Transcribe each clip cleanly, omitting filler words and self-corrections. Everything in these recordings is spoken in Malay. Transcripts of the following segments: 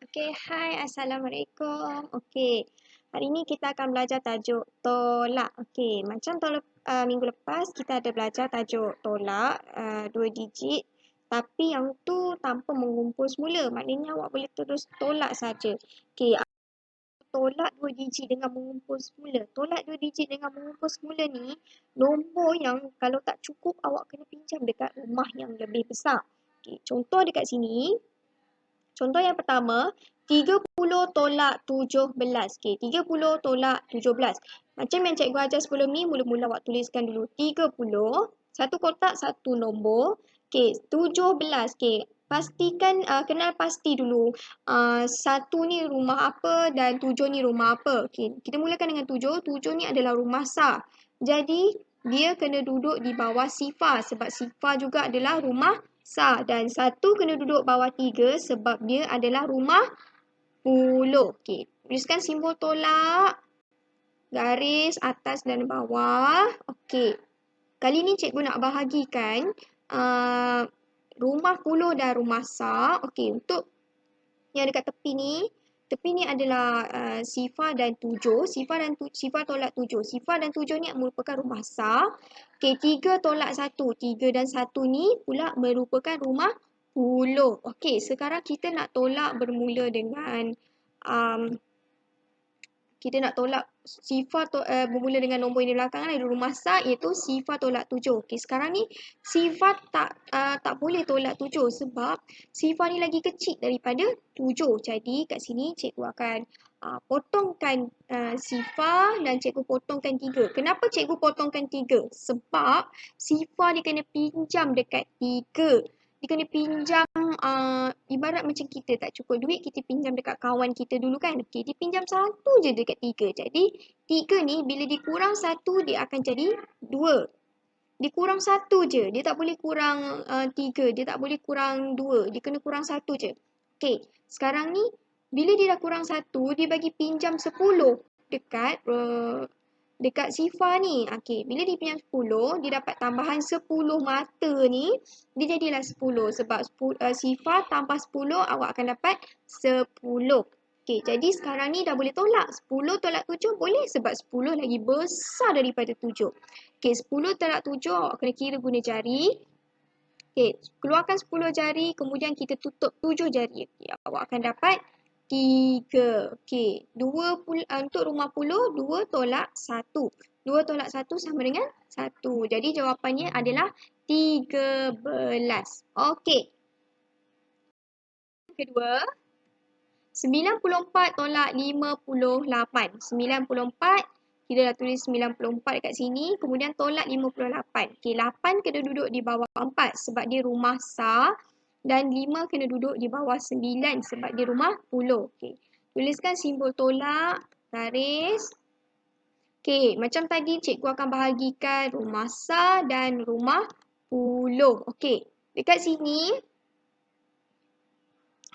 Okey, hai, Assalamualaikum. Okey, hari ni kita akan belajar tajuk tolak. Okey, macam minggu lepas kita ada belajar tajuk tolak, 2 digit. Tapi yang tu tanpa mengumpul semula. Maknanya awak boleh terus tolak saja. Okey, tolak 2 digit dengan mengumpul semula. Tolak 2 digit dengan mengumpul semula ni, nombor yang kalau tak cukup awak kena pinjam dekat rumah yang lebih besar. Okey, contoh dekat sini. Contoh yang pertama, 30 tolak 17. Okey, 30 tolak 17. Macam yang cikgu ajar sebelum ni, mula-mula awak tuliskan dulu 30, satu kotak, satu nombor. Okey, 17. Okey, pastikan, kenal pasti dulu. Satu ni rumah apa dan 7 ni rumah apa. Okey, kita mulakan dengan 7. 7 ni adalah rumah sah. Jadi, dia kena duduk di bawah sifar sebab sifar juga adalah rumah sah, dan satu kena duduk bawah 3 sebab dia adalah rumah puluh. Okey, tuliskan simbol tolak, garis atas dan bawah. Okey, kali ni cikgu nak bahagikan rumah puluh dan rumah sah. Okey, untuk yang dekat tepi ni adalah sifar dan 7. Sifar tolak 7. Sifar dan 7 ni merupakan rumah sah. Okey, 3 tolak 1. 3 dan 1 ni pula merupakan rumah puluh. Okey, sekarang kita nak tolak bermula dengan um, kita nak tolak bermula dengan nombor yang di belakang ada rumah sah, iaitu sifar tolak 7. Okey, sekarang ni sifar tak boleh tolak 7 sebab sifar ni lagi kecil daripada 7. Jadi kat sini cikgu akan potongkan sifar dan cikgu potongkan 3. Kenapa cikgu potongkan 3? Sebab sifar dia kena pinjam dekat 3. Dia kena pinjam, ibarat macam kita tak cukup duit, kita pinjam dekat kawan kita dulu kan. Okey, dia pinjam satu je dekat 3. Jadi 3 ni bila dikurang 1 dia akan jadi 2. Dia kurang 1 je. Dia tak boleh kurang 3. Dia tak boleh kurang 2. Dia kena kurang 1 je. Okey, sekarang ni bila dia dah kurang 1, dia bagi pinjam 10 dekat sifar ni. Okey, bila dia pinjam 10, dia dapat tambahan 10 mata ni, dia jadilah 10 sebab sifar tambah 10 awak akan dapat 10. Okey, jadi sekarang ni dah boleh tolak. 10 tolak 7 boleh sebab 10 lagi besar daripada 7. Okey, 10 tolak 7 awak kena kira guna jari. Okey, keluarkan 10 jari, kemudian kita tutup 7 jari. Okey, awak akan dapat 3. Okey, untuk rumah puluh, 2 tolak 1. 2 tolak 1 sama dengan 1. Jadi jawapannya adalah 13. Okey. Kedua, 94 tolak 58. 94, kita dah tulis 94 dekat sini, kemudian tolak 58. Okey, 8 kena duduk di bawah 4 sebab dia rumah sah, dan 5 kena duduk di bawah 9 sebab dia rumah puluh. Okey, tuliskan simbol tolak, garis. Okey, macam tadi cikgu akan bahagikan rumah sah dan rumah puluh. Okey, dekat sini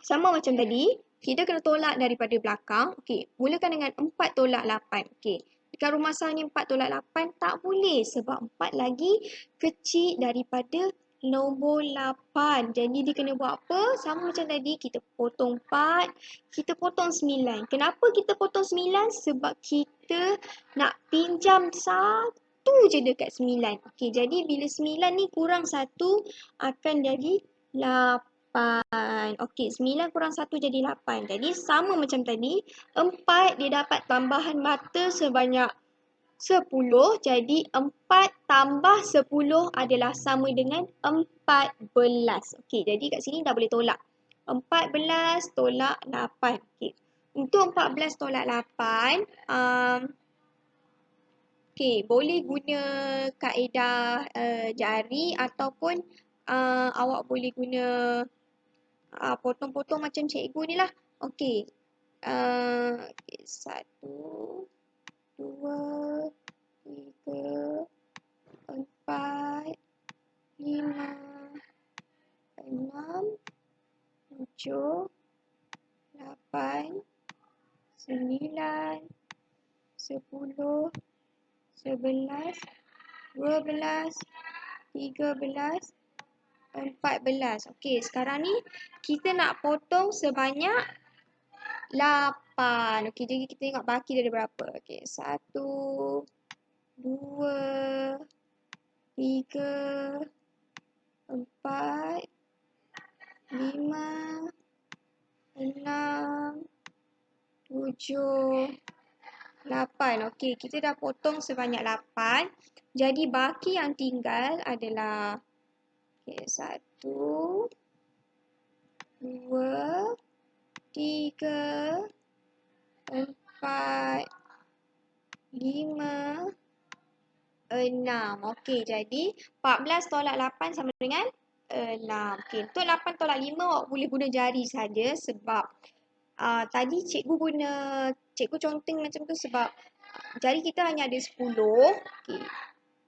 sama macam tadi, kita kena tolak daripada belakang. Okey, mulakan dengan 4 tolak 8. Okey, dekat rumah sah ni 4 tolak 8 tak boleh sebab 4 lagi kecil daripada nombor 8. Jadi dia kena buat apa? Sama macam tadi, kita potong 4, kita potong 9. Kenapa kita potong 9? Sebab kita nak pinjam 1 je dekat 9. Okey, jadi bila 9 ni kurang 1 akan jadi 8. Okey, 9 kurang 1 jadi 8. Jadi sama macam tadi, 4 dia dapat tambahan mata sebanyak 10. Jadi 4 tambah 10 adalah sama dengan 14. Okey, jadi kat sini dah boleh tolak. 14 tolak 8. Okey, untuk 14 tolak 8, okey, boleh guna kaedah jari ataupun awak boleh guna potong-potong macam cikgu ni lah. Okey. Okay. 1, 2, 3, 4, 5, 6, 7, 8, 9, 10, 11, 12, 13, 14. Okey, sekarang ni kita nak potong sebanyak 8. Okey, jadi kita tengok baki dia ada berapa. Okey, 1, 2, 3, 4, 5, 6, 7, 8. Okey, kita dah potong sebanyak 8. Jadi baki yang tinggal adalah 1, 2, 3, 4, 5, 6. Okey, jadi 14 tolak 8 sama dengan 6. Okey, untuk 8 tolak 5 awak boleh guna jari saja sebab tadi cikgu conteng macam tu sebab jari kita hanya ada 10. Okey.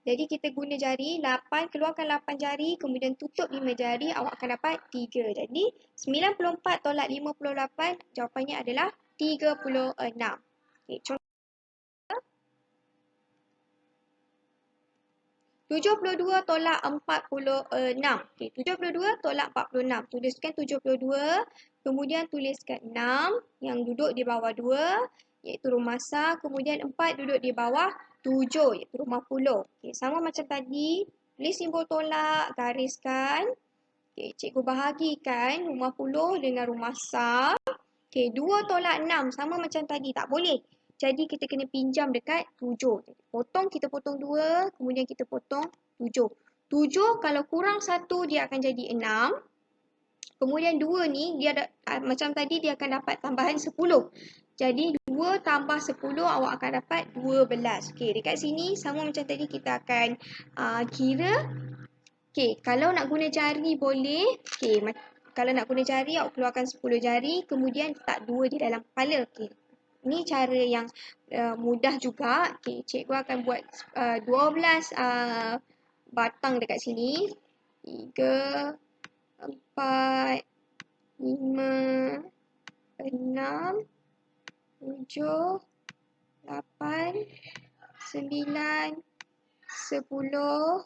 Jadi kita guna jari 8, keluarkan 8 jari, kemudian tutup 5 jari, awak akan dapat 3. Jadi 94 tolak 58, jawapannya adalah 36. Okey, 72 tolak 46. Okey, 72 tolak 46. Tuliskan 72, kemudian tuliskan 6 yang duduk di bawah 2, iaitu rumah sah. Kemudian 4 duduk di bawah 7, iaitu rumah puluh. Okey, sama macam tadi, tulis simbol tolak, gariskan. Okey, cikgu bahagikan rumah puluh dengan rumah sah. Okey, 2 tolak 6 sama macam tadi, tak boleh. Jadi kita kena pinjam dekat 7. Kita potong 2, kemudian kita potong 7. 7 kalau kurang 1 dia akan jadi 6. Kemudian 2 ni dia ada, macam tadi dia akan dapat tambahan 10. Jadi 2 tambah 10 awak akan dapat 12. Okey, dekat sini sama macam tadi kita akan kira. Okey, kalau nak guna jari boleh. Okey, kalau nak guna jari, awak keluarkan 10 jari, kemudian letak 2 di dalam kepala. Okey, ini cara yang mudah juga. Okey, cikgu akan buat 12 batang dekat sini. 3, 4, 5, 6, 7, 8, 9, 10,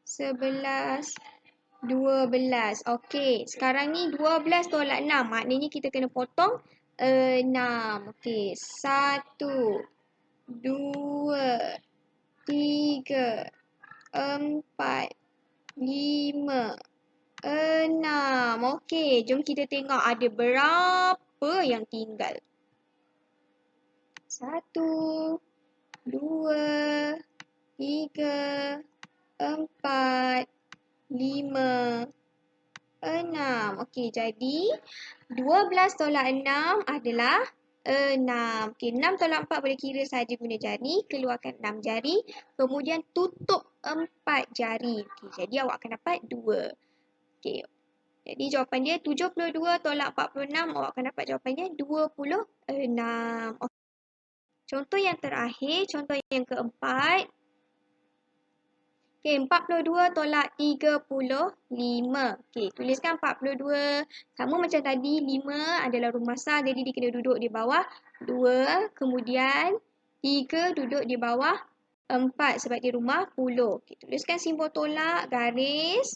11, 12. Okey, sekarang ni 12 tolak 6. Maknanya kita kena potong 6. Okey, 1, 2, 3, 4, 5, 6. Okey, jom kita tengok ada berapa yang tinggal. 1, 2, 3, 4, 5, 6. Okey, jadi 12 tolak 6 adalah 6. Okey, 6 tolak 4 boleh kira saja guna jari. Keluarkan 6 jari. Kemudian tutup 4 jari. Okey, jadi awak akan dapat 2. Okey, jadi jawapan dia 72 tolak 46. Awak akan dapat jawapannya 26. Contoh yang terakhir, contoh yang keempat. Okey, 42 tolak 35. Okey, tuliskan 42. Sama macam tadi, 5 adalah rumah sah. Jadi dia kena duduk di bawah 2. Kemudian 3 duduk di bawah 4 sebab dia rumah puluh. Okey, tuliskan simbol tolak, garis.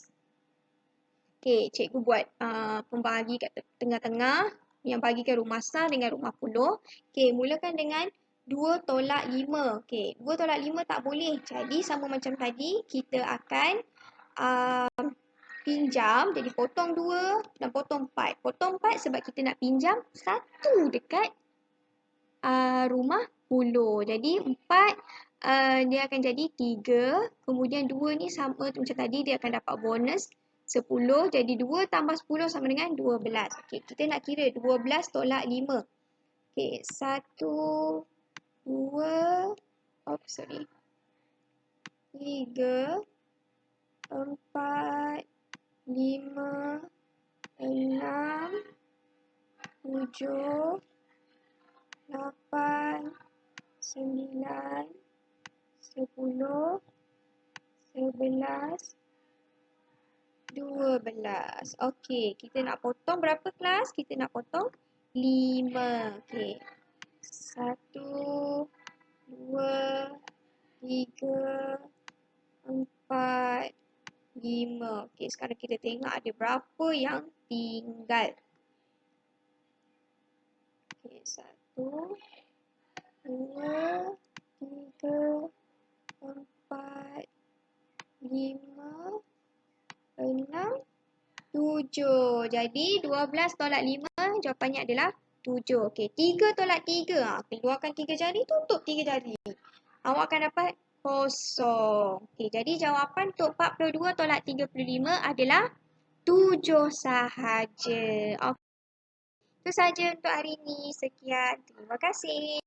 Okey, cikgu buat pembahagi kat tengah-tengah. Yang bagikan rumah sah dengan rumah puluh. Okey, mulakan dengan 2 tolak 5. Okey, 2 tolak 5 tak boleh. Jadi sama macam tadi, kita akan pinjam. Jadi potong 2 dan potong 4. Potong 4 sebab kita nak pinjam 1 dekat rumah puluh. Jadi 4 dia akan jadi 3. Kemudian 2 ni sama macam tadi, dia akan dapat bonus 10. Jadi 2 tambah 10 sama dengan 12. Okey, kita nak kira 12 tolak 5. Okey, 1, 2, 3, 4, 5, 6, 7, 8, 9, 10, 11, 12. Okey, kita nak potong berapa kelas? Kita nak potong 5. Okey. 1, 2, 3, 4, 5. Okey, sekarang kita tengok ada berapa yang tinggal. Okey, 1, 2, 3, 4, 5, 6, 7. Jadi 12 tolak 5 jawapannya adalah 7. Okey, 3 tolak 3. Keluarkan 3 jari, tutup 3 jari. Awak akan dapat kosong. Okey, jadi jawapan untuk 42 tolak 35 adalah 7 sahaja. Okey, itu saja untuk hari ini. Sekian. Terima kasih.